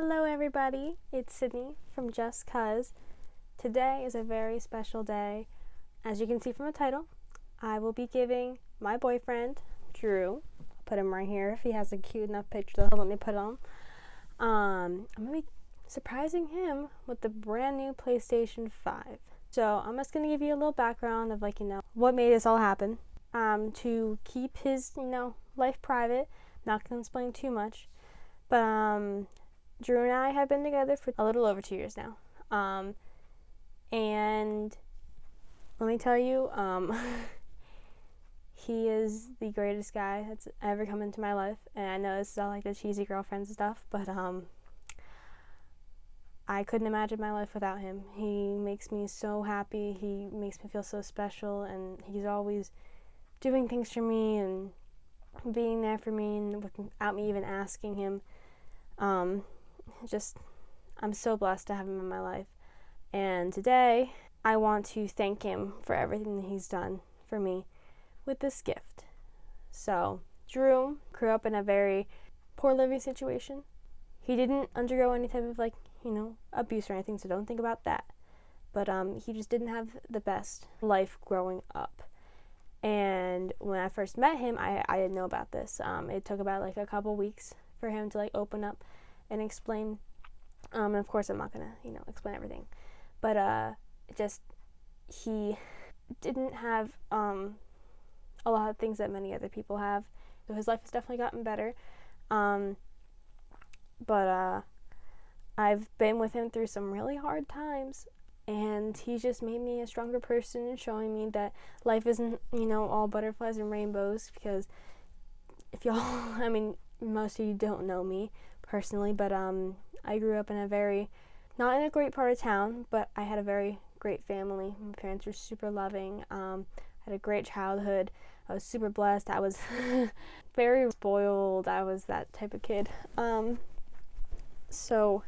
Hello everybody, it's Sydney from Just Cuz. Today is a very special day. As you can see from the title, I will be giving my boyfriend, Drew, I'll put him right here if he has a cute enough picture that he'll let me put on. I'm going to be surprising him with the brand new PlayStation 5. So I'm just going to give you a little background of what made this all happen. To keep his, life private, not going to explain too much. But Drew and I have been together for a little over 2 years now. And let me tell you, he is the greatest guy that's ever come into my life. And I know this is all like the cheesy girlfriend stuff, but I couldn't imagine my life without him. He makes me so happy. He makes me feel so special, and he's always doing things for me and being there for me, and without me even asking him. I'm so blessed to have him in my life. And today, I want to thank him for everything that he's done for me with this gift. So, Drew grew up in a very poor living situation. He didn't undergo any type of abuse or anything, so don't think about that. But he just didn't have the best life growing up. And when I first met him, I didn't know about this. It took about a couple weeks for him to open up and explain. And of course, I'm not gonna explain everything, but he didn't have a lot of things that many other people have. So his life has definitely gotten better. But I've been with him through some really hard times, and he's just made me a stronger person, showing me that life isn't all butterflies and rainbows. Because if y'all, most of you don't know me personally, but I grew up in not in a great part of town, but I had a very great family. My parents were super loving. Had a great childhood. I was super blessed. I was very spoiled. I was that type of kid. So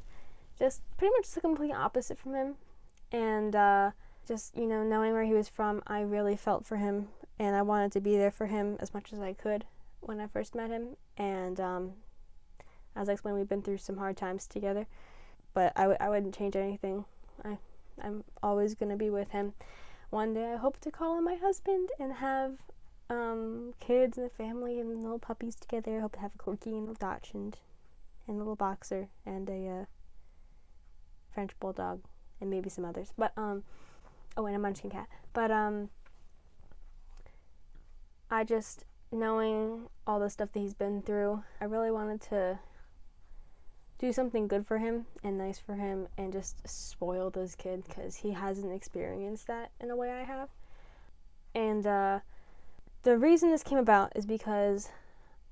just pretty much the complete opposite from him. And knowing where he was from, I really felt for him, and I wanted to be there for him as much as I could when I first met him. And as I explained, we've been through some hard times together, but I wouldn't change anything. I'm always going to be with him. One day I hope to call him my husband and have kids and a family and little puppies together. I hope to have a Corgi and a Dachshund and a little Boxer and a French Bulldog and maybe some others. But and a Munchkin cat. But I just, knowing all the stuff that he's been through, I really wanted to do something good for him and nice for him and just spoil this kid, because he hasn't experienced that in a way I have. And the reason this came about is because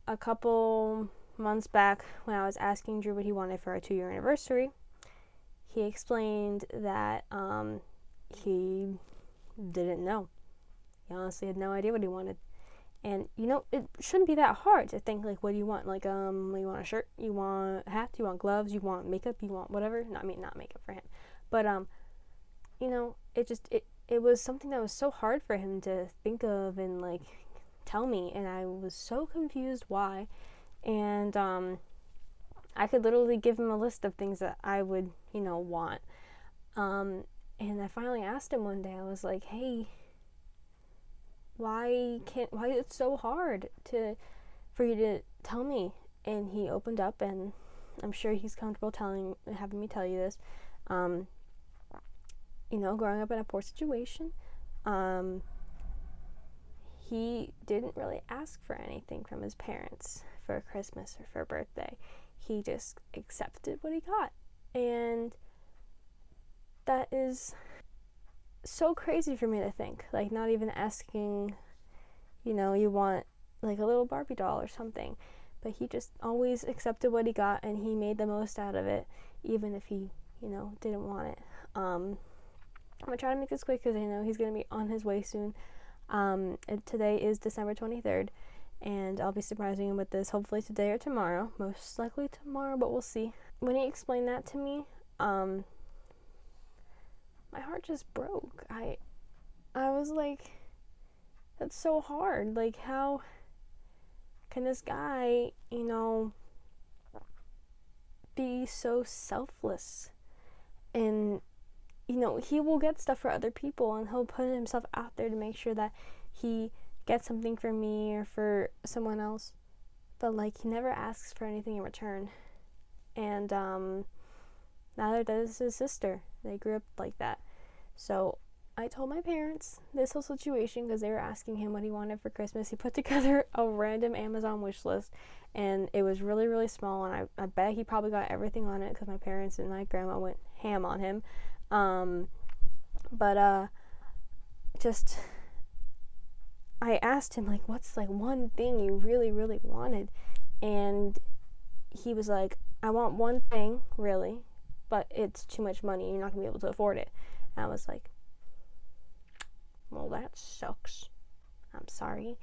a couple months back, when I was asking Drew what he wanted for our 2-year anniversary, he explained that he didn't know. He honestly had no idea what he wanted. And, it shouldn't be that hard to think, what do you want? You want a shirt? You want a hat? You want gloves? You want makeup? You want whatever? No, not makeup for him. But, it was something that was so hard for him to think of and, tell me. And I was so confused why. And, I could literally give him a list of things that I would, want. And I finally asked him one day, I was like, hey, why it's so hard for you to tell me? And he opened up, and I'm sure he's comfortable having me tell you this. Growing up in a poor situation, he didn't really ask for anything from his parents for Christmas or for a birthday. He just accepted what he got. And that is so crazy for me to think. Not even asking, you want a little Barbie doll or something. But he just always accepted what he got, and he made the most out of it, even if he, didn't want it. I'm going to try to make this quick, because I know he's going to be on his way soon. Today is December 23rd, and I'll be surprising him with this hopefully today or tomorrow. Most likely tomorrow, but we'll see. When he explained that to me, my heart just broke. I was like, that's so hard. How can this guy, be so selfless. And, you know, he will get stuff for other people, and he'll put himself out there to make sure that he gets something for me or for someone else. But, like, he never asks for anything in return. And neither does his sister. They grew up like that. So I told my parents this whole situation because they were asking him what he wanted for Christmas. He put together a random Amazon wish list, and it was really, really small, and I bet he probably got everything on it because my parents and my grandma went ham on him. Just I asked him, like, what's, like, one thing you really, really wanted? And he was like, I want one thing, really, but it's too much money. You're not going to be able to afford it. And I was like, well, that sucks. I'm sorry.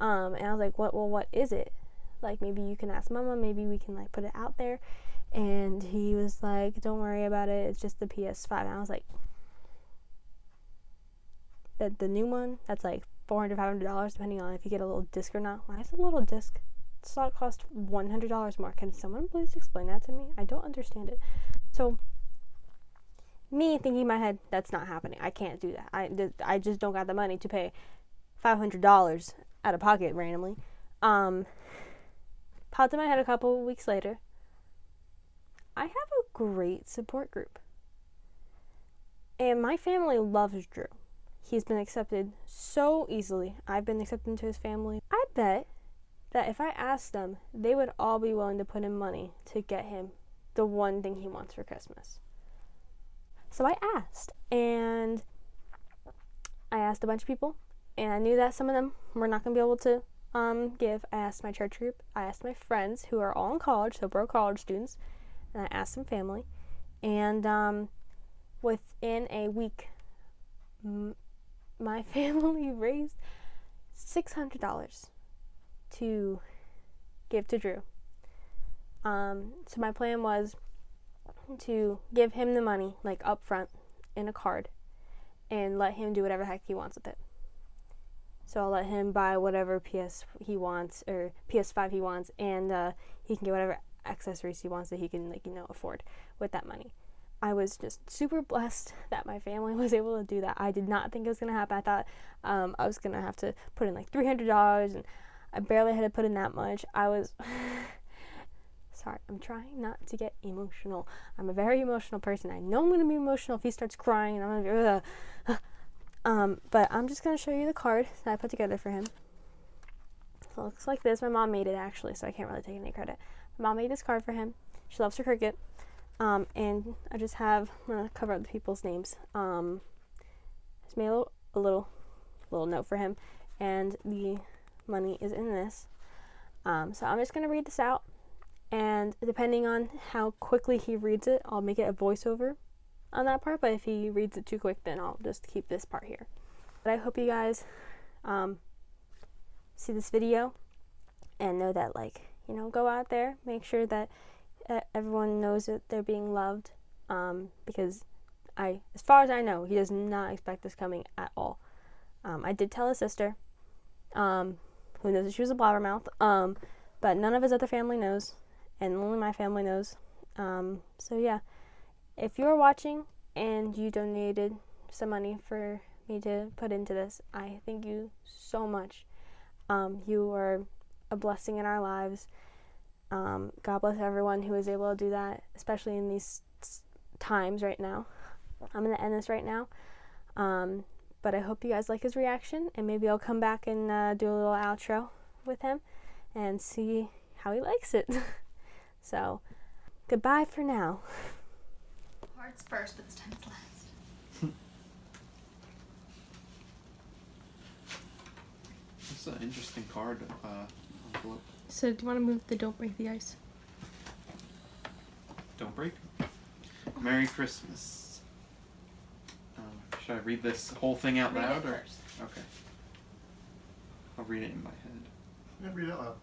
And I was like, what is it? Like, maybe you can ask Mama. Maybe we can, like, put it out there. And he was like, don't worry about it. It's just the PS5. And I was like, the new one, that's like $400, $500, depending on if you get a little disc or not. Why is a little disc? Slot cost $100 more. Can someone please explain that to me? I don't understand it. So, me thinking in my head, that's not happening. I can't do that. I just don't got the money to pay $500 out of pocket randomly. Popped in my head a couple weeks later. I have a great support group. And my family loves Drew. He's been accepted so easily. I've been accepted into his family. I bet that if I asked them, they would all be willing to put in money to get him the one thing he wants for Christmas. So I asked, and I asked a bunch of people, and I knew that some of them were not going to be able to give. I asked my church group, I asked my friends who are all in college, so broke college students, and I asked some family, and within a week, my family raised $600 to give to Drew. So my plan was to give him the money, like, up front in a card, and let him do whatever the heck he wants with it. So I'll let him buy whatever PS he wants, or PS5 he wants, and he can get whatever accessories he wants that he can, like, afford with that money. I was just super blessed that my family was able to do that. I did not think it was going to happen. I thought I was going to have to put in like $300, and I barely had to put in that much. I was sorry, I'm trying not to get emotional. I'm a very emotional person. I know I'm going to be emotional if he starts crying, and I'm going to be but I'm just going to show you the card that I put together for him. It looks like this. My mom made it, actually, so I can't really take any credit. My mom made this card for him. She loves her cricket. And I just have, I'm going to cover up the people's names. Just made a little note for him, and the money is in this. So I'm just going to read this out, and depending on how quickly he reads it, I'll make it a voiceover on that part, but if he reads it too quick, then I'll just keep this part here. But I hope you guys see this video and know that, like, go out there, make sure that everyone knows that they're being loved, because as far as I know, he does not expect this coming at all. I did tell his sister, who knows that she was a blabbermouth, but none of his other family knows, and only my family knows. So yeah, if you're watching and you donated some money for me to put into this, I thank you so much. You are a blessing in our lives. God bless everyone who is able to do that, especially in these times right now. I'm going to end this right now, but I hope you guys like his reaction, and maybe I'll come back and do a little outro with him and see how he likes it. So, goodbye for now. Hearts first, but time's last. That's an interesting card envelope. So, do you want to move the Don't Break the Ice? Don't break. Merry Christmas. Should I read this whole thing out loud? Read it first. Okay. I'll read it in my head. Yeah, read it out loud.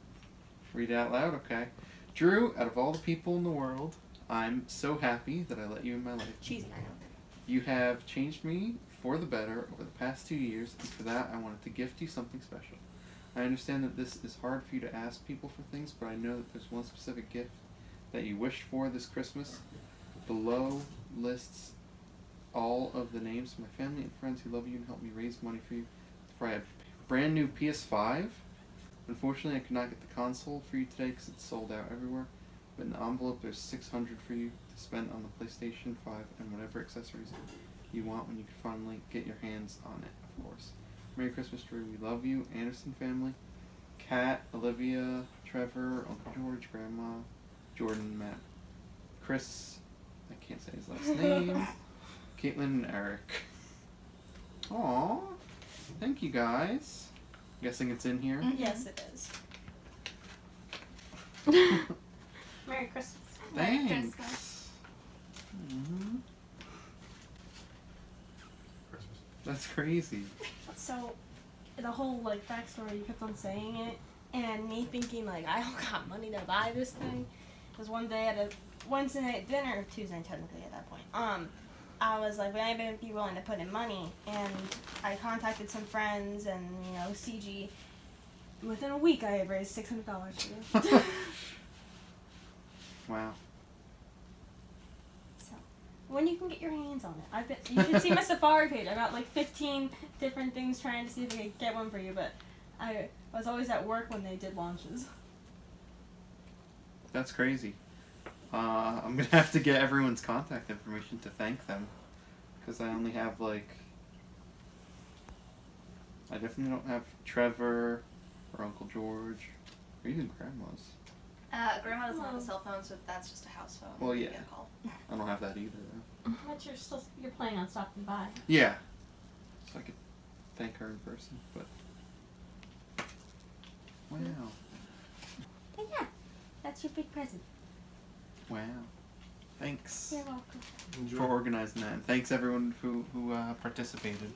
Read it out loud? Okay. Drew, out of all the people in the world, I'm so happy that I let you in my life. Cheesy, I know. You have changed me for the better over the past 2 years, and for that I wanted to gift you something special. I understand that this is hard for you to ask people for things, but I know that there's one specific gift that you wished for this Christmas. Below lists all of the names of my family and friends who love you and help me raise money for you. For I have a brand new PS5. Unfortunately, I could not get the console for you today because it's sold out everywhere. But in the envelope, there's $600 for you to spend on the PlayStation 5 and whatever accessories you want when you can finally get your hands on it, of course. Merry Christmas, Drew. We love you, Anderson family. Kat, Olivia, Trevor, Uncle George, Grandma, Jordan, Matt, Chris, I can't say his last name, Caitlin, and Eric. Aww. Thank you, guys. Guessing it's in here. Yes, it is. Merry Christmas. Merry Thanks. Christmas. hmm Christmas. That's crazy. So, the whole like backstory, you kept on saying it, and me thinking like I don't got money to buy this thing. Was one day at a Wednesday night dinner, Tuesday technically at that point. I was like, would anybody be willing to put in money? And I contacted some friends and CG. Within a week, I had raised $600 for you. Wow. So, when you can get your hands on it, I bet you should see my Safari page. I got like 15 different things trying to see if I could get one for you, but I was always at work when they did launches. That's crazy. I'm gonna have to get everyone's contact information to thank them, because I only have I definitely don't have Trevor or Uncle George or even Grandma's. Grandma doesn't have a cell phone, so that's just a house phone. Well, You yeah. get a call. I don't have that either though. But you're planning on stopping by. Yeah. So I could thank her in person, but wow. But yeah, that's your big present. Wow. Thanks You're welcome. Enjoy. for organizing that, and thanks everyone who participated.